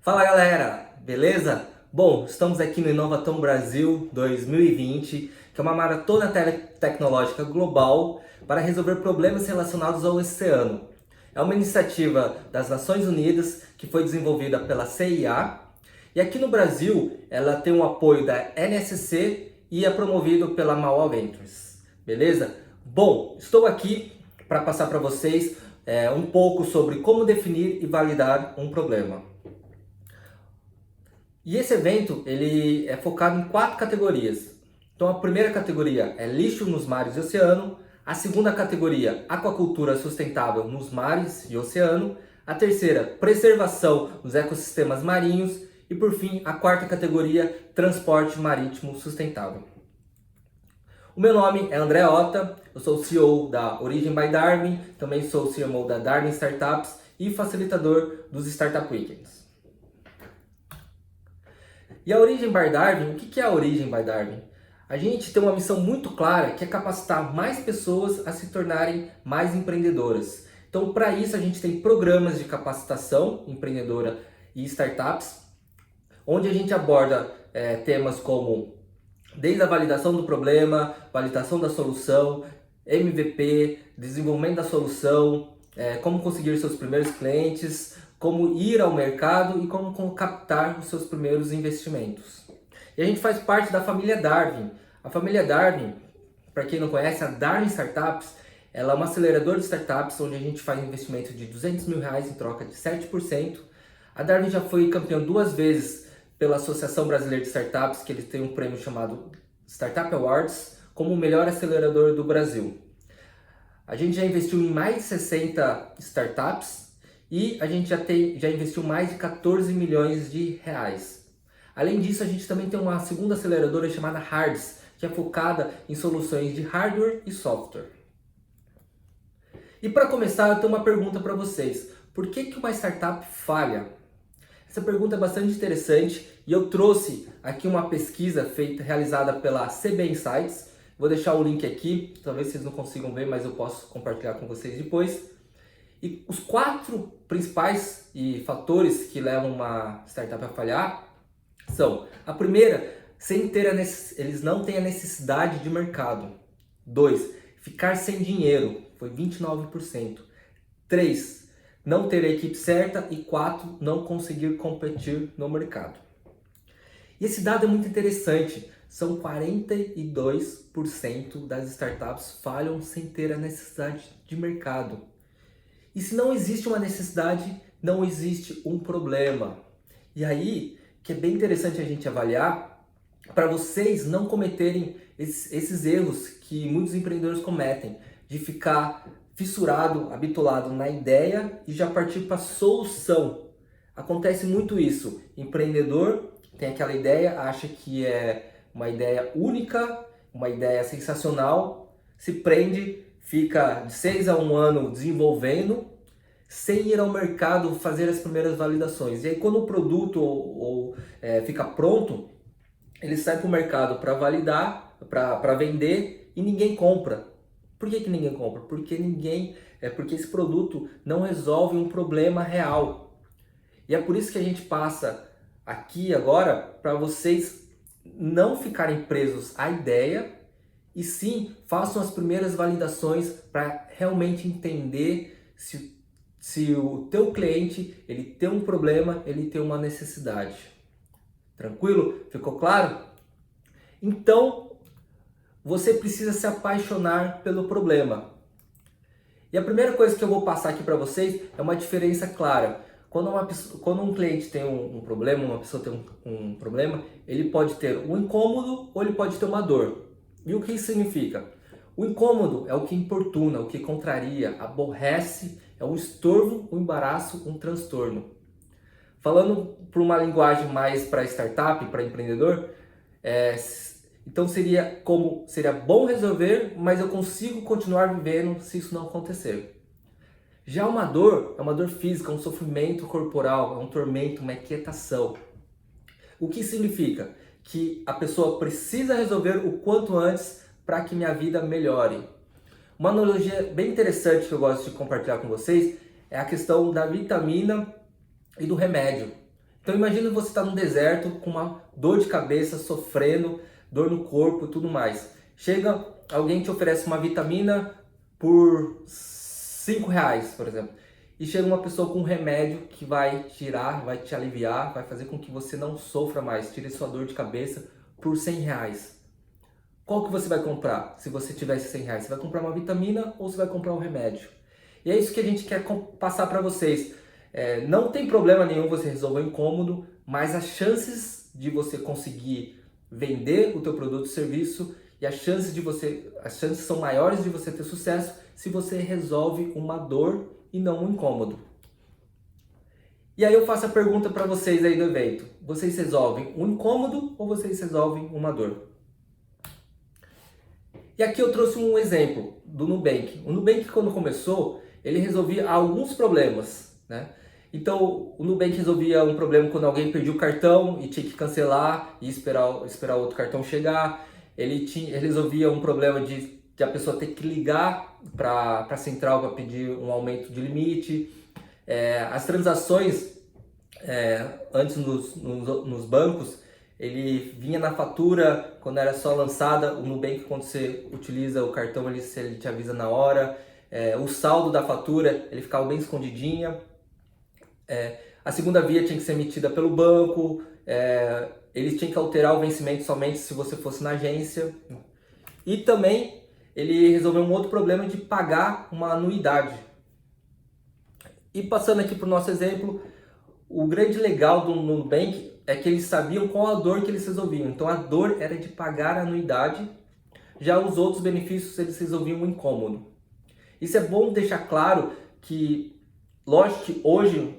Fala galera, beleza? Bom, estamos aqui no Inovatom Brasil 2020, que é uma maratona tecnológica global para resolver problemas relacionados ao oceano. É uma iniciativa das Nações Unidas que foi desenvolvida pela CIA e aqui no Brasil ela tem o apoio da NSC e é promovido pela Mauá Ventures, beleza? Bom, estou aqui para passar para vocês um pouco sobre como definir e validar um problema. E esse evento ele é focado em 4 categorias. Então a primeira categoria é lixo nos mares e oceano, a segunda categoria aquacultura sustentável nos mares e oceano, a terceira preservação dos ecossistemas marinhos e por fim a quarta categoria transporte marítimo sustentável. O meu nome é André Ota, eu sou o CEO da Origin by Darwin, também sou o CMO da Darwin Startups e facilitador dos Startup Weekends. E a Origin by Darwin, o que é a Origin by Darwin? A gente tem uma missão muito clara que é capacitar mais pessoas a se tornarem mais empreendedoras. Então, para isso, a gente tem programas de capacitação empreendedora e startups, onde a gente aborda temas como desde a validação do problema, validação da solução, MVP, desenvolvimento da solução, como conseguir seus primeiros clientes, como ir ao mercado e como captar os seus primeiros investimentos. E a gente faz parte da família Darwin. A família Darwin, para quem não conhece, a Darwin Startups, ela é uma aceleradora de startups onde a gente faz investimento de R$200 mil em troca de 7%. A Darwin já foi campeã 2 vezes pela Associação Brasileira de Startups, que eles têm um prêmio chamado Startup Awards, como o melhor acelerador do Brasil. A gente já investiu em mais de 60 startups e a gente já investiu mais de 14 milhões de reais. Além disso, a gente também tem uma segunda aceleradora chamada Hards, que é focada em soluções de hardware e software. E para começar, eu tenho uma pergunta para vocês. Por que uma startup falha? Essa pergunta é bastante interessante e eu trouxe aqui uma pesquisa realizada pela CB Insights. Vou deixar o link aqui, talvez vocês não consigam ver, mas eu posso compartilhar com vocês depois. E os 4 principais fatores que levam uma startup a falhar são: a primeira, eles não têm a necessidade de mercado. 2, ficar sem dinheiro, foi 29%. 3, não ter a equipe certa. E 4, não conseguir competir no mercado. E esse dado é muito interessante. São 42% das startups falham sem ter a necessidade de mercado. E se não existe uma necessidade, não existe um problema. E aí, que é bem interessante a gente avaliar, para vocês não cometerem esses erros que muitos empreendedores cometem, de ficar fissurado, habitolado na ideia e já partir para a solução. Acontece muito isso. Empreendedor tem aquela ideia, acha que é uma ideia única, uma ideia sensacional, se prende, fica de 6 a 1 ano desenvolvendo, sem ir ao mercado fazer as primeiras validações. E aí quando o produto fica pronto, ele sai para o mercado para validar, para vender e ninguém compra. Por que ninguém compra? Porque esse produto não resolve um problema real. E é por isso que a gente passa aqui agora para vocês não ficarem presos à ideia e sim façam as primeiras validações para realmente entender se o teu cliente ele tem um problema, ele tem uma necessidade. Tranquilo? Ficou claro? Então, você precisa se apaixonar pelo problema. E a primeira coisa que eu vou passar aqui para vocês é uma diferença clara. Quando um cliente tem um problema, uma pessoa tem um problema, ele pode ter um incômodo ou ele pode ter uma dor. E o que isso significa? O incômodo é o que importuna, o que contraria, aborrece, é um estorvo, um embaraço, um transtorno. Falando por uma linguagem mais para startup, para empreendedor, então seria bom resolver, mas eu consigo continuar vivendo se isso não acontecer. Já uma dor é uma dor física, um sofrimento corporal, é um tormento, uma inquietação. O que significa? Que a pessoa precisa resolver o quanto antes para que minha vida melhore. Uma analogia bem interessante que eu gosto de compartilhar com vocês é a questão da vitamina e do remédio. Então imagina você estar num deserto com uma dor de cabeça, sofrendo, dor no corpo e tudo mais. Chega alguém te oferece uma vitamina por R$ 5, por exemplo. E chega uma pessoa com um remédio que vai tirar, vai te aliviar, vai fazer com que você não sofra mais, tire sua dor de cabeça por R$ 100. Qual que você vai comprar se você tivesse R$ 100? Você vai comprar uma vitamina ou você vai comprar um remédio? E é isso que a gente quer passar para vocês. Não tem problema nenhum você resolver o incômodo, mas as chances de você conseguir vender o teu produto ou serviço e as chances são maiores de você ter sucesso se você resolve uma dor e não um incômodo. E aí eu faço a pergunta para vocês aí do evento. Vocês resolvem um incômodo ou vocês resolvem uma dor? E aqui eu trouxe um exemplo do Nubank. O Nubank, quando começou, ele resolvia alguns problemas, né? Então, o Nubank resolvia um problema quando alguém perdia o cartão e tinha que cancelar e esperar outro cartão chegar. Ele resolvia um problema de a pessoa ter que ligar para a central para pedir um aumento de limite. As transações, antes nos bancos, ele vinha na fatura quando era só lançada. O Nubank, quando você utiliza o cartão, ele te avisa na hora. O saldo da fatura, ele ficava bem escondidinha. A segunda via tinha que ser emitida pelo banco. Eles tinham que alterar o vencimento somente se você fosse na agência. E também ele resolveu um outro problema de pagar uma anuidade. E passando aqui para o nosso exemplo, o grande legal do Nubank é que eles sabiam qual a dor que eles resolviam. Então a dor era de pagar a anuidade, já os outros benefícios eles resolviam o incômodo. Isso é bom deixar claro que, lógico que hoje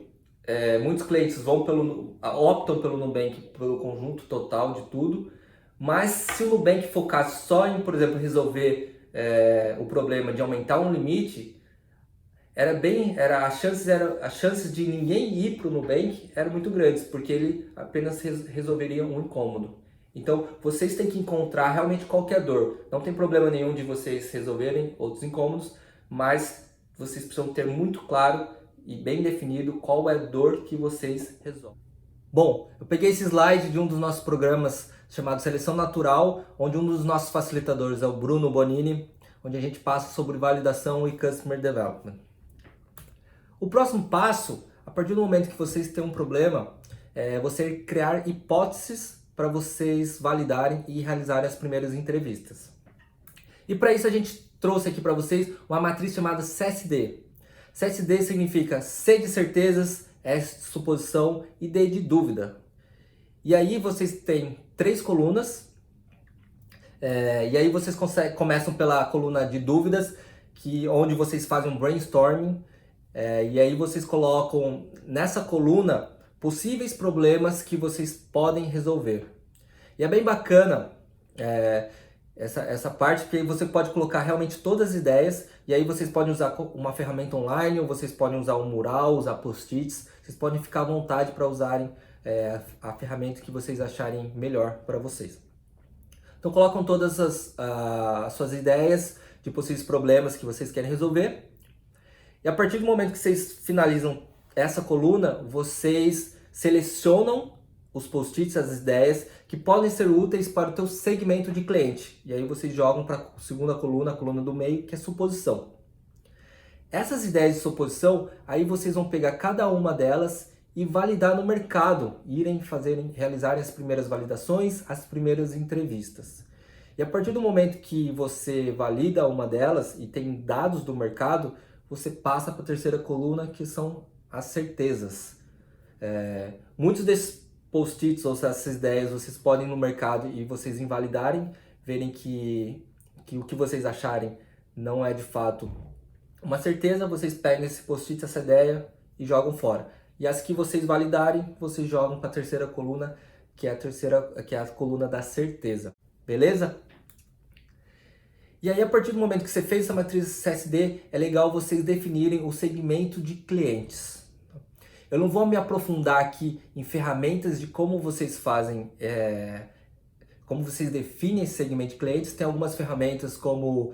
muitos clientes optam pelo Nubank, pelo conjunto total de tudo, mas se o Nubank focasse só em, por exemplo, resolver o problema de aumentar um limite, as chances de ninguém ir para o Nubank eram muito grandes, porque ele apenas resolveria um incômodo. Então, vocês têm que encontrar realmente qual que é a dor. Não tem problema nenhum de vocês resolverem outros incômodos, mas vocês precisam ter muito claro e bem definido qual é a dor que vocês resolvem. Bom, eu peguei esse slide de um dos nossos programas chamado Seleção Natural, onde um dos nossos facilitadores é o Bruno Bonini, onde a gente passa sobre validação e Customer Development. O próximo passo, a partir do momento que vocês têm um problema, é você criar hipóteses para vocês validarem e realizarem as primeiras entrevistas. E para isso a gente trouxe aqui para vocês uma matriz chamada CSD. CSD significa C de certezas, S de suposição e D de dúvida. E aí vocês têm 3 colunas, e aí vocês começam pela coluna de dúvidas, onde vocês fazem um brainstorming, e aí vocês colocam nessa coluna possíveis problemas que vocês podem resolver. E é bem bacana essa parte, porque você pode colocar realmente todas as ideias, e aí vocês podem usar uma ferramenta online, ou vocês podem usar um mural, usar post-its, vocês podem ficar à vontade para usarem a ferramenta que vocês acharem melhor para vocês. Então colocam todas as suas ideias de possíveis problemas que vocês querem resolver, e a partir do momento que vocês finalizam essa coluna, vocês selecionam os post-its, as ideias que podem ser úteis para o teu segmento de cliente. E aí vocês jogam para a segunda coluna, a coluna do meio, que é suposição. Essas ideias de suposição, aí vocês vão pegar cada uma delas e validar no mercado, realizarem as primeiras validações, as primeiras entrevistas. E a partir do momento que você valida uma delas e tem dados do mercado, você passa para a terceira coluna, que são as certezas. Muitos desses post-its ou essas ideias vocês podem ir no mercado e vocês invalidarem, verem que o que vocês acharem não é de fato uma certeza, vocês pegam esse post-it, essa ideia e jogam fora. E as que vocês validarem, vocês jogam para a terceira coluna, que é a coluna da certeza. Beleza? E aí, a partir do momento que você fez essa matriz CSD, é legal vocês definirem o segmento de clientes. Eu não vou me aprofundar aqui em ferramentas de como vocês fazem, como vocês definem esse segmento de clientes. Tem algumas ferramentas como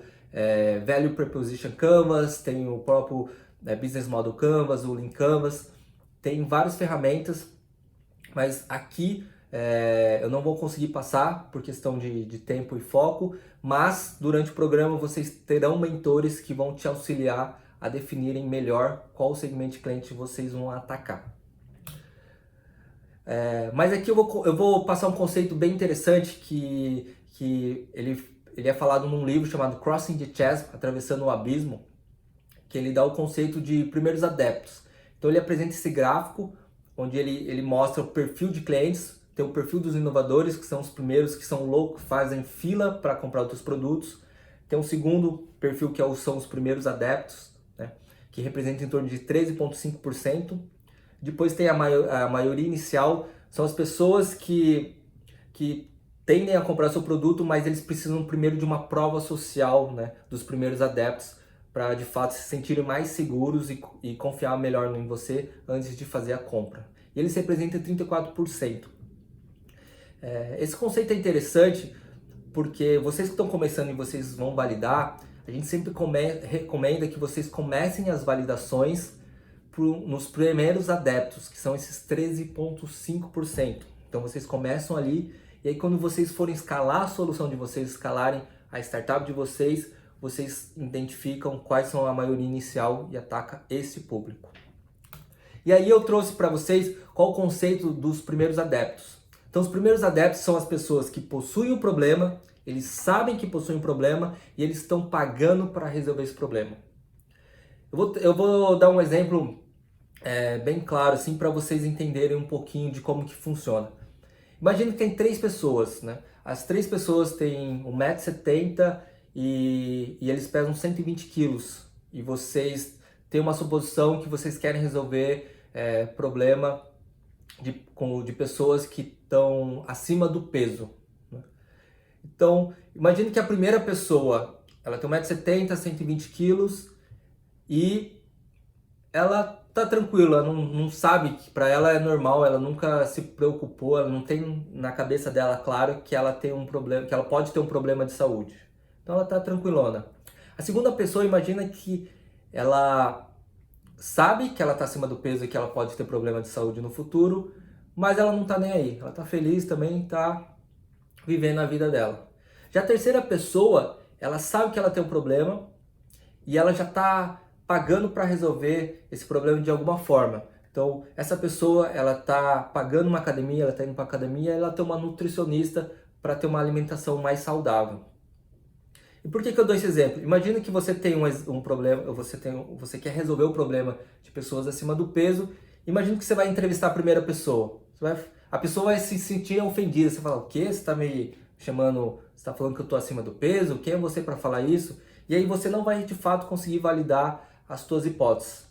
Value Proposition Canvas, tem o próprio Business Model Canvas, o Lean Canvas. Tem várias ferramentas mas aqui eu não vou conseguir passar por questão de tempo e foco, mas durante o programa vocês terão mentores que vão te auxiliar a definirem melhor qual segmento de cliente vocês vão atacar. Mas aqui eu vou passar um conceito bem interessante que ele é falado num livro chamado Crossing the Chasm, Atravessando o Abismo, que ele dá o conceito de primeiros adeptos. Então ele apresenta esse gráfico, onde ele mostra o perfil de clientes, tem o perfil dos inovadores, que são os primeiros que são loucos, fazem fila para comprar outros produtos. Tem um segundo perfil que são os primeiros adeptos, né, que representa em torno de 13,5%. Depois tem a maioria inicial, são as pessoas que tendem a comprar seu produto, mas eles precisam primeiro de uma prova social, né, dos primeiros adeptos, para de fato se sentirem mais seguros e confiar melhor em você antes de fazer a compra. E eles representam 34%. Esse conceito é interessante porque vocês que estão começando e vocês vão validar, a gente sempre recomenda que vocês comecem as validações nos primeiros adeptos, que são esses 13,5%. Então vocês começam ali, e aí quando vocês forem escalar a solução de vocês, escalarem a startup de vocês identificam quais são a maioria inicial e ataca esse público. E aí eu trouxe para vocês qual o conceito dos primeiros adeptos. Então os primeiros adeptos são as pessoas que possuem um problema, eles sabem que possuem um problema e eles estão pagando para resolver esse problema. Eu vou dar um exemplo bem claro assim para vocês entenderem um pouquinho de como que funciona. Imagina que tem 3 pessoas, né? As 3 pessoas têm 1,70 m e eles pesam 120 quilos. E vocês têm uma suposição que vocês querem resolver problema de pessoas que estão acima do peso, né? Então, imagine que a primeira pessoa, ela tem 1,70 m, 120 quilos e ela tá tranquila, ela não sabe que para ela é normal, ela nunca se preocupou, ela não tem na cabeça dela claro que ela tem um problema, que ela pode ter um problema de saúde. Então ela tá tranquilona. A segunda pessoa, imagina que ela sabe que ela tá acima do peso e que ela pode ter problema de saúde no futuro, mas ela não tá nem aí. Ela tá feliz também, tá vivendo a vida dela. Já a terceira pessoa, ela sabe que ela tem um problema e ela já tá pagando para resolver esse problema de alguma forma. Então, essa pessoa, ela tá pagando uma academia, ela tá indo para academia, ela tem uma nutricionista para ter uma alimentação mais saudável. E por que eu dou esse exemplo? Imagina que você tem um problema, você quer resolver o problema de pessoas acima do peso. Imagina que você vai entrevistar a primeira pessoa. A pessoa vai se sentir ofendida. Você fala, o quê? Você está me chamando, você está falando que eu estou acima do peso? Quem é você para falar isso? E aí você não vai de fato conseguir validar as suas hipóteses.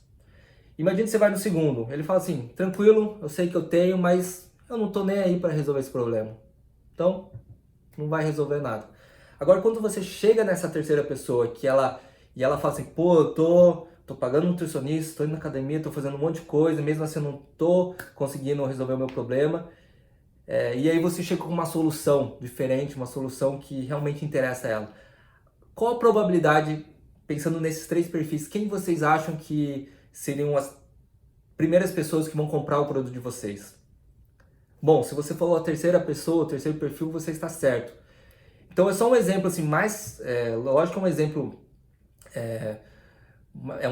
Imagina que você vai no segundo. Ele fala assim, tranquilo, eu sei que eu tenho, mas eu não estou nem aí para resolver esse problema. Então, não vai resolver nada. Agora, quando você chega nessa terceira pessoa e ela fala assim, pô, eu tô pagando um nutricionista, tô indo na academia, tô fazendo um monte de coisa, mesmo assim eu não tô conseguindo resolver o meu problema. E aí você chega com uma solução diferente, uma solução que realmente interessa a ela. Qual a probabilidade, pensando nesses 3 perfis, quem vocês acham que seriam as primeiras pessoas que vão comprar o produto de vocês? Bom, se você falou a terceira pessoa, o terceiro perfil, você está certo. Então é só um exemplo assim, lógico que é um exemplo,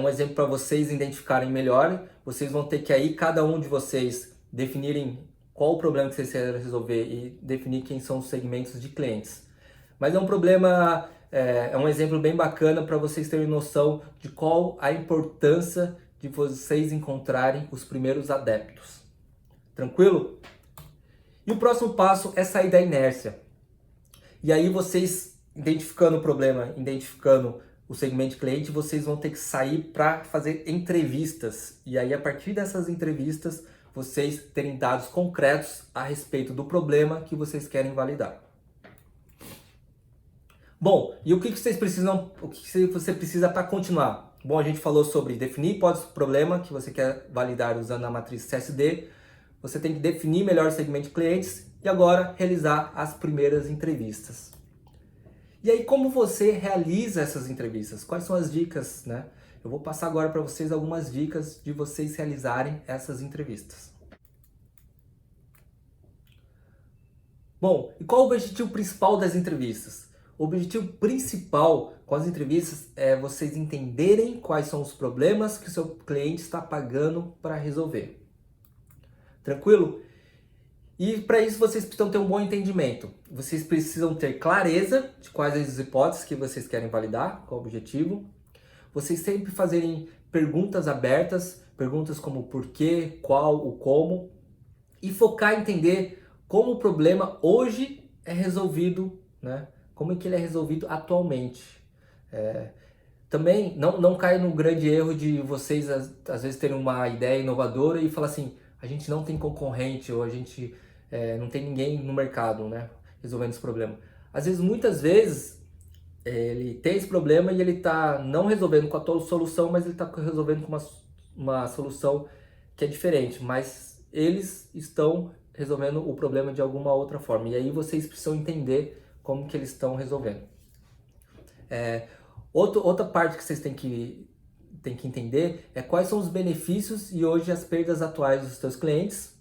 um exemplo para vocês identificarem melhor. Vocês vão ter que aí, cada um de vocês, definirem qual o problema que vocês querem resolver e definir quem são os segmentos de clientes. Mas é um problema, é um exemplo bem bacana para vocês terem noção de qual a importância de vocês encontrarem os primeiros adeptos. Tranquilo? E o próximo passo é sair da inércia. E aí vocês, identificando o problema, identificando o segmento de cliente, vocês vão ter que sair para fazer entrevistas. E aí, a partir dessas entrevistas, vocês terem dados concretos a respeito do problema que vocês querem validar. Bom, e o que vocês precisam, o que você precisa para continuar? Bom, a gente falou sobre definir hipótese do problema que você quer validar usando a matriz CSD. Você tem que definir melhor o segmento de clientes e agora realizar as primeiras entrevistas. E aí, como você realiza essas entrevistas? Quais são as dicas, né? Eu vou passar agora para vocês algumas dicas de vocês realizarem essas entrevistas. Bom, e qual o objetivo principal das entrevistas? O objetivo principal com as entrevistas é vocês entenderem quais são os problemas que o seu cliente está pagando para resolver. Tranquilo? E para isso vocês precisam ter um bom entendimento. Vocês precisam ter clareza de quais as hipóteses que vocês querem validar, qual o objetivo. Vocês sempre fazerem perguntas abertas, perguntas como o porquê, qual, o como, e focar em entender como o problema hoje é resolvido, né? Como é que ele é resolvido atualmente. Também não caia no grande erro de vocês às vezes terem uma ideia inovadora e falar assim, a gente não tem concorrente ou a gente não tem ninguém no mercado, né, resolvendo esse problema. Às vezes, muitas vezes, ele tem esse problema e ele está não resolvendo com a tua solução, mas ele está resolvendo com uma solução que é diferente, mas eles estão resolvendo o problema de alguma outra forma. E aí vocês precisam entender como que eles estão resolvendo. Outra parte que vocês têm que entender é quais são os benefícios e hoje as perdas atuais dos seus clientes.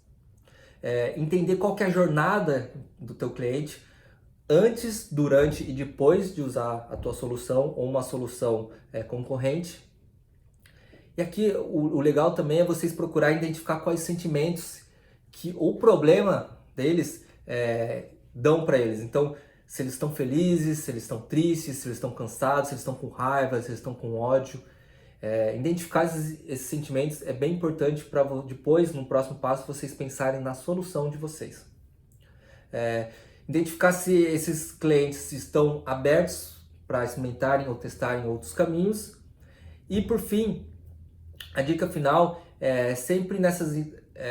Entender qual que é a jornada do teu cliente antes, durante e depois de usar a tua solução ou uma solução concorrente. E aqui o legal também é vocês procurar identificar quais sentimentos que o problema deles dão para eles. Então, se eles estão felizes, se eles estão tristes, se eles estão cansados, se eles estão com raiva, se eles estão com ódio. Identificar esses sentimentos é bem importante para depois, no próximo passo, vocês pensarem na solução de vocês. Identificar se esses clientes estão abertos para experimentarem ou testarem outros caminhos. E por fim, a dica final é sempre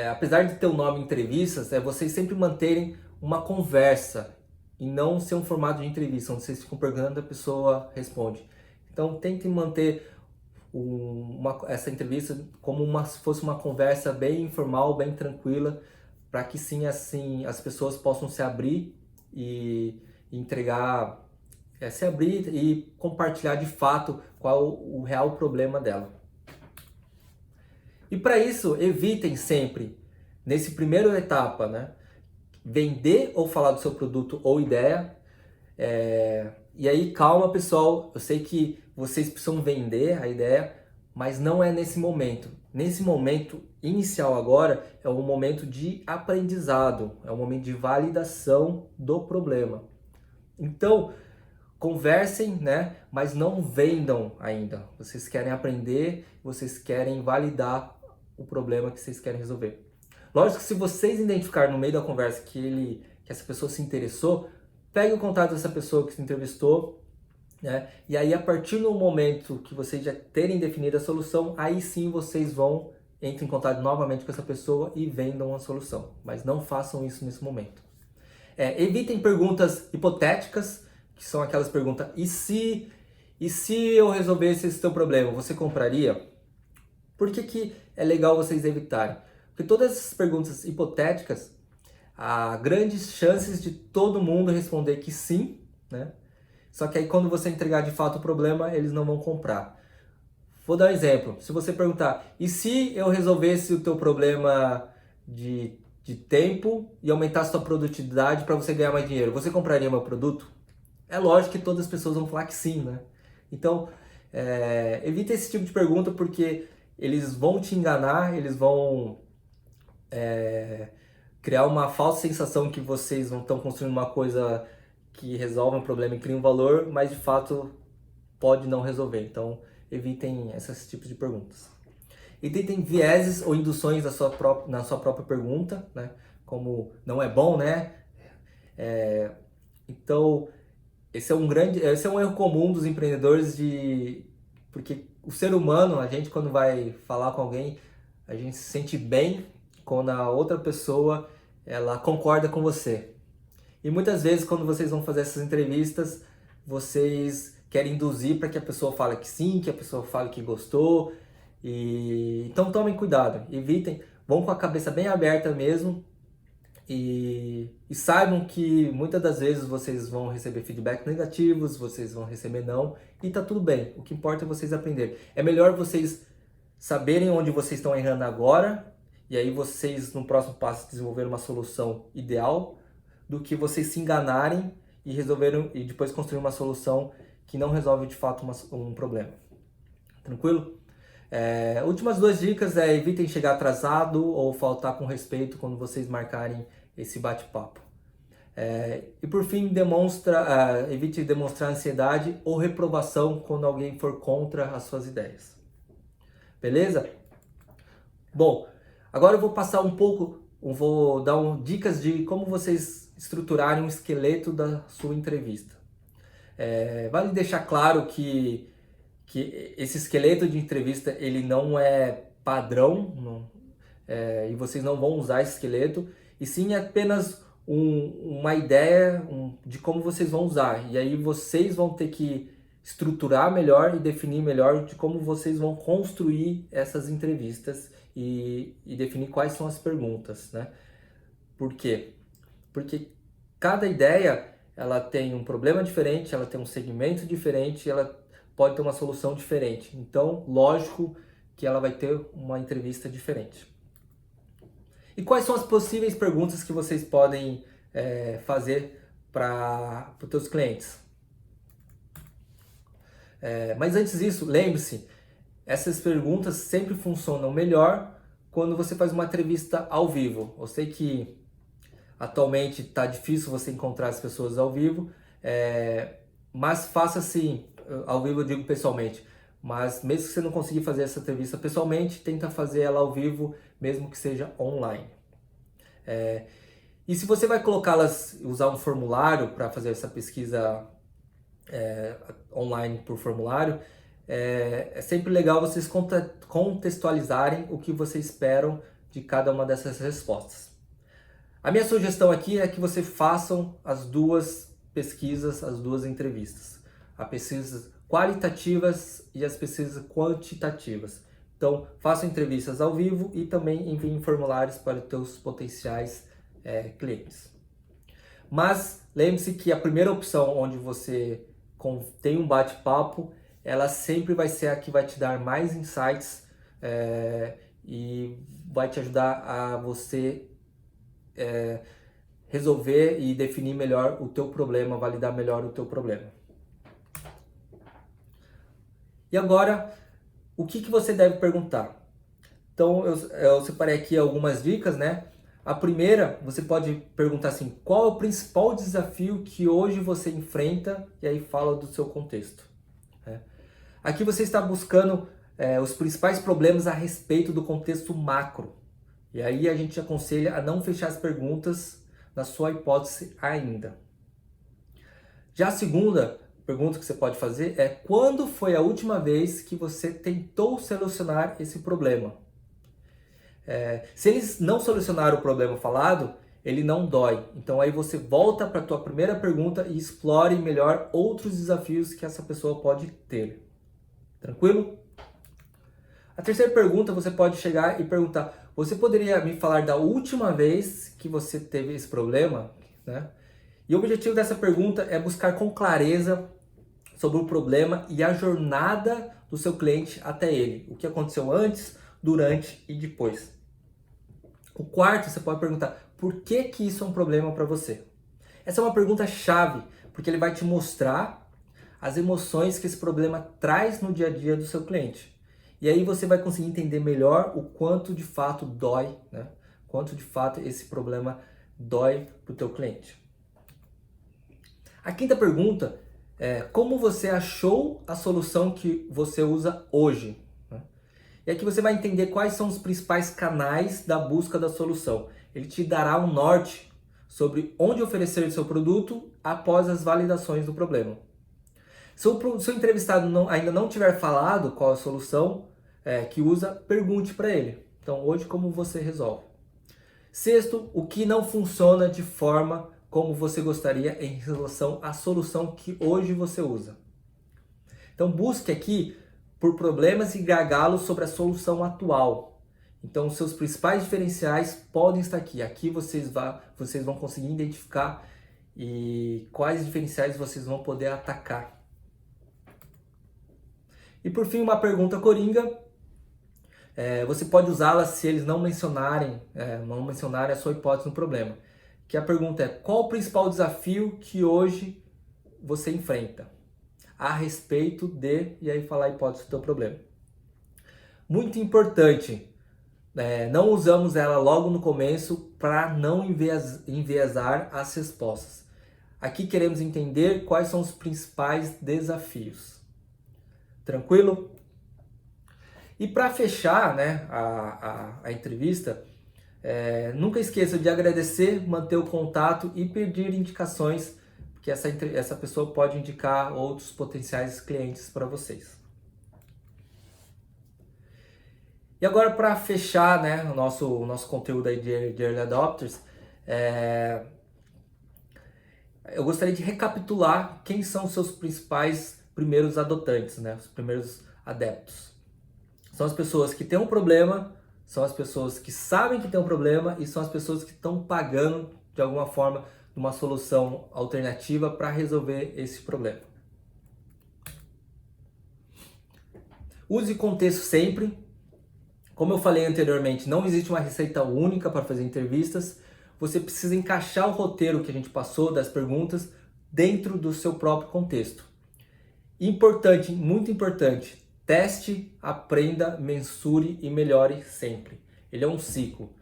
apesar de ter o nome entrevistas, vocês sempre manterem uma conversa e não ser um formato de entrevista, onde vocês ficam perguntando e a pessoa responde. Então tentem manter essa entrevista como se fosse uma conversa bem informal, bem tranquila, para que sim, assim, as pessoas possam se abrir e entregar, se abrir e compartilhar de fato qual o real problema dela. E para isso, evitem sempre, nesse primeira etapa, né, vender ou falar do seu produto ou ideia. E aí, calma, pessoal, eu sei que vocês precisam vender a ideia, mas não é nesse momento. Nesse momento inicial agora, é um momento de aprendizado, é um momento de validação do problema. Então, conversem, né, mas não vendam ainda. Vocês querem aprender, vocês querem validar o problema que vocês querem resolver. Lógico que se vocês identificarem no meio da conversa que essa pessoa se interessou, pegue o contato dessa pessoa que se entrevistou, né? E aí, a partir do momento que vocês já terem definido a solução, aí sim vocês entrem em contato novamente com essa pessoa e vendam a solução. Mas não façam isso nesse momento. Evitem perguntas hipotéticas, que são aquelas perguntas, e se eu resolvesse esse teu problema, você compraria? Por que é legal vocês evitarem? Porque todas essas perguntas hipotéticas, há grandes chances de todo mundo responder que sim, né? Só que aí quando você entregar de fato o problema, eles não vão comprar. Vou dar um exemplo. Se você perguntar, e se eu resolvesse o teu problema de tempo e aumentasse a sua produtividade para você ganhar mais dinheiro, você compraria meu produto? É lógico que todas as pessoas vão falar que sim, né? Então, evita esse tipo de pergunta porque eles vão te enganar, eles vão criar uma falsa sensação que vocês não estão construindo uma coisa que resolve um problema e cria um valor, mas de fato pode não resolver. Então, evitem esses tipos de perguntas. Evitem vieses ou induções na sua própria pergunta, né? Como não é bom, né? Então, esse é um erro comum dos empreendedores porque o ser humano, a gente quando vai falar com alguém, a gente se sente bem quando a outra pessoa ela concorda com você. E muitas vezes quando vocês vão fazer essas entrevistas, vocês querem induzir para que a pessoa fale que sim, que a pessoa fale que gostou. Então tomem cuidado, evitem, vão com a cabeça bem aberta mesmo e saibam que muitas das vezes vocês vão receber feedback negativos, vocês vão receber não, e tá tudo bem. O que importa é vocês aprenderem. É melhor vocês saberem onde vocês estão errando agora, e aí vocês no próximo passo desenvolver uma solução ideal, do que vocês se enganarem e resolveram e depois construir uma solução que não resolve de fato um problema. Tranquilo? Últimas duas dicas evitem chegar atrasado ou faltar com respeito quando vocês marcarem esse bate-papo. E por fim, evite demonstrar ansiedade ou reprovação quando alguém for contra as suas ideias. Beleza? Bom, agora eu vou passar vou dar dicas de como vocês estruturarem um esqueleto da sua entrevista. Vale deixar claro que esse esqueleto de entrevista ele não é padrão, e vocês não vão usar esse esqueleto, e sim apenas uma ideia de como vocês vão usar. E aí vocês vão ter que estruturar melhor e definir melhor de como vocês vão construir essas entrevistas e definir quais são as perguntas, né? Por quê? Porque cada ideia ela tem um problema diferente, ela tem um segmento diferente, ela pode ter uma solução diferente. Então, lógico que ela vai ter uma entrevista diferente. E quais são as possíveis perguntas que vocês podem fazer para os seus clientes? Mas antes disso, lembre-se, essas perguntas sempre funcionam melhor quando você faz uma entrevista ao vivo. Eu sei que atualmente está difícil você encontrar as pessoas ao vivo, mas faça assim, ao vivo eu digo pessoalmente, mas mesmo que você não conseguir fazer essa entrevista pessoalmente, tenta fazer ela ao vivo, mesmo que seja online. E se você vai usar um formulário para fazer essa pesquisa online por formulário, é sempre legal vocês contextualizarem o que vocês esperam de cada uma dessas respostas. A minha sugestão aqui é que vocês façam as duas pesquisas, as duas entrevistas. As pesquisas qualitativas e as pesquisas quantitativas. Então, façam entrevistas ao vivo e também enviem formulários para os seus potenciais clientes. Mas lembre-se que a primeira opção onde você tem um bate-papo, ela sempre vai ser a que vai te dar mais insights e vai te ajudar a você resolver e definir melhor o teu problema, validar melhor o teu problema. E agora, o que você deve perguntar? Então, eu separei aqui algumas dicas, né? A primeira, você pode perguntar assim, qual é o principal desafio que hoje você enfrenta? E aí fala do seu contexto. Aqui você está buscando os principais problemas a respeito do contexto macro. E aí a gente aconselha a não fechar as perguntas na sua hipótese ainda. Já a segunda pergunta que você pode fazer é quando foi a última vez que você tentou solucionar esse problema? Se eles não solucionaram o problema falado, ele não dói. Então aí você volta para a tua primeira pergunta e explore melhor outros desafios que essa pessoa pode ter. Tranquilo? A terceira pergunta você pode chegar e perguntar, você poderia me falar da última vez que você teve esse problema? Né? E o objetivo dessa pergunta é buscar com clareza sobre o problema e a jornada do seu cliente até ele. O que aconteceu antes, durante e depois. O quarto, você pode perguntar, por que isso é um problema para você? Essa é uma pergunta chave, porque ele vai te mostrar as emoções que esse problema traz no dia a dia do seu cliente. E aí você vai conseguir entender melhor o quanto de fato dói, né? Quanto de fato esse problema dói para o teu cliente. A quinta pergunta é como você achou a solução que você usa hoje? E aqui você vai entender quais são os principais canais da busca da solução. Ele te dará um norte sobre onde oferecer o seu produto após as validações do problema. Se o seu entrevistado ainda não tiver falado qual a solução que usa, pergunte para ele. Então, hoje, como você resolve? Sexto, o que não funciona de forma como você gostaria em relação à solução que hoje você usa. Então, busque aqui por problemas e gargalos sobre a solução atual. Então, os seus principais diferenciais podem estar aqui. Aqui vocês vão conseguir identificar e quais diferenciais vocês vão poder atacar. E por fim, uma pergunta coringa. Você pode usá-la se eles não mencionarem a sua hipótese no problema. que a pergunta é: qual o principal desafio que hoje você enfrenta a respeito de, e aí falar a hipótese do teu problema. Muito importante, não usamos ela logo no começo para não enviesar as respostas. Aqui queremos entender quais são os principais desafios. Tranquilo? E para fechar, né, a entrevista, nunca esqueça de agradecer, manter o contato e pedir indicações, porque essa pessoa pode indicar outros potenciais clientes para vocês. E agora, para fechar, né, o nosso conteúdo aí de Early Adopters, eu gostaria de recapitular quem são os seus principais primeiros adotantes, né, os primeiros adeptos. São as pessoas que têm um problema, são as pessoas que sabem que tem um problema e são as pessoas que estão pagando, de alguma forma, uma solução alternativa para resolver esse problema. Use contexto sempre. Como eu falei anteriormente, não existe uma receita única para fazer entrevistas. Você precisa encaixar o roteiro que a gente passou das perguntas dentro do seu próprio contexto. Importante, muito importante, teste, aprenda, mensure e melhore sempre. Ele é um ciclo.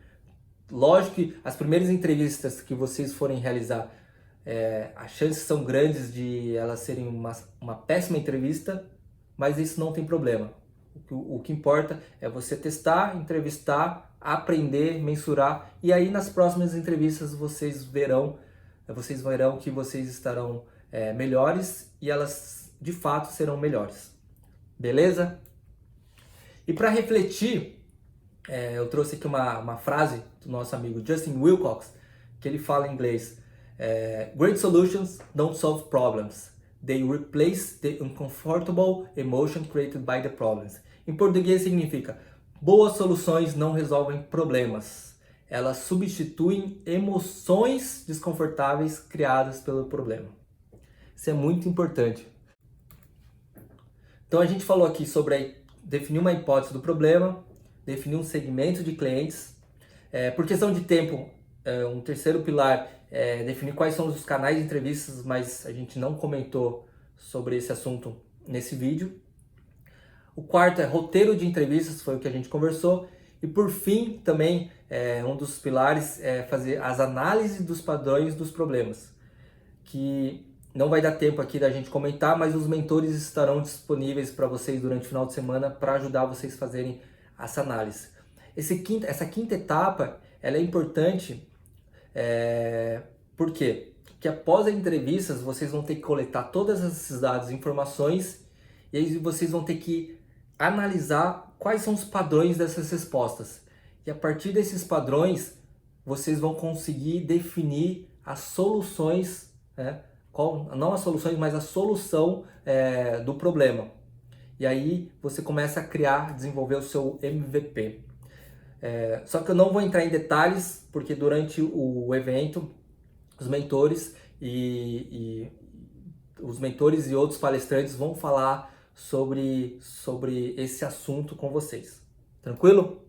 Lógico que as primeiras entrevistas que vocês forem realizar, as chances são grandes de elas serem uma péssima entrevista, mas isso não tem problema. O que importa é você testar, entrevistar, aprender, mensurar, e aí nas próximas entrevistas vocês verão que vocês estarão melhores e elas de fato serão melhores. Beleza? E para refletir, eu trouxe aqui uma frase do nosso amigo Justin Wilcox, que ele fala em inglês: Great solutions don't solve problems. They replace the uncomfortable emotion created by the problems. Em português significa: boas soluções não resolvem problemas. Elas substituem emoções desconfortáveis criadas pelo problema. Isso é muito importante. Então a gente falou aqui sobre definir uma hipótese do problema, definir um segmento de clientes. Por questão de tempo, um terceiro pilar é definir quais são os canais de entrevistas, mas a gente não comentou sobre esse assunto nesse vídeo. O quarto é roteiro de entrevistas, foi o que a gente conversou. E por fim, também, um dos pilares é fazer as análises dos padrões dos problemas, que não vai dar tempo aqui da gente comentar, mas os mentores estarão disponíveis para vocês durante o final de semana para ajudar vocês a fazerem essa análise. Essa quinta etapa, ela é importante, por quê? Porque após as entrevistas, vocês vão ter que coletar todos esses dados e informações, e aí vocês vão ter que analisar quais são os padrões dessas respostas. E a partir desses padrões, vocês vão conseguir definir as soluções, não as soluções, mas a solução do problema. E aí você começa a desenvolver o seu MVP. Só que eu não vou entrar em detalhes, porque durante o evento, os mentores e outros palestrantes vão falar sobre esse assunto com vocês. Tranquilo?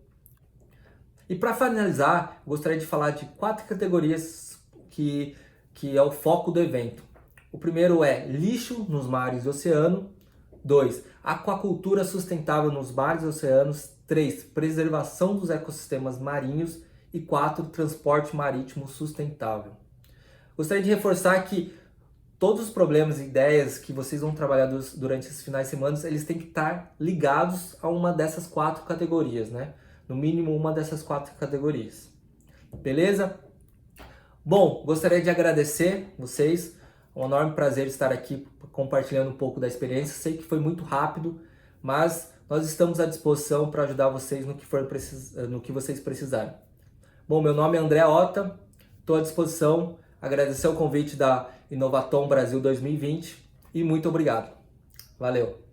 E para finalizar, gostaria de falar de 4 categorias que é o foco do evento. O primeiro é lixo nos mares e oceano. 2, aquacultura sustentável nos mares e oceanos. 3, preservação dos ecossistemas marinhos. E 4, transporte marítimo sustentável. Gostaria de reforçar que todos os problemas e ideias que vocês vão trabalhar durante esses finais de semana, eles têm que estar ligados a uma dessas 4 categorias, né? No mínimo uma dessas 4 categorias. Beleza? Bom, gostaria de agradecer vocês. É um enorme prazer estar aqui compartilhando um pouco da experiência. Sei que foi muito rápido, mas nós estamos à disposição para ajudar vocês no que vocês precisarem. Bom, meu nome é André Ota, estou à disposição. Agradecer o convite da Inovatom Brasil 2020 e muito obrigado. Valeu!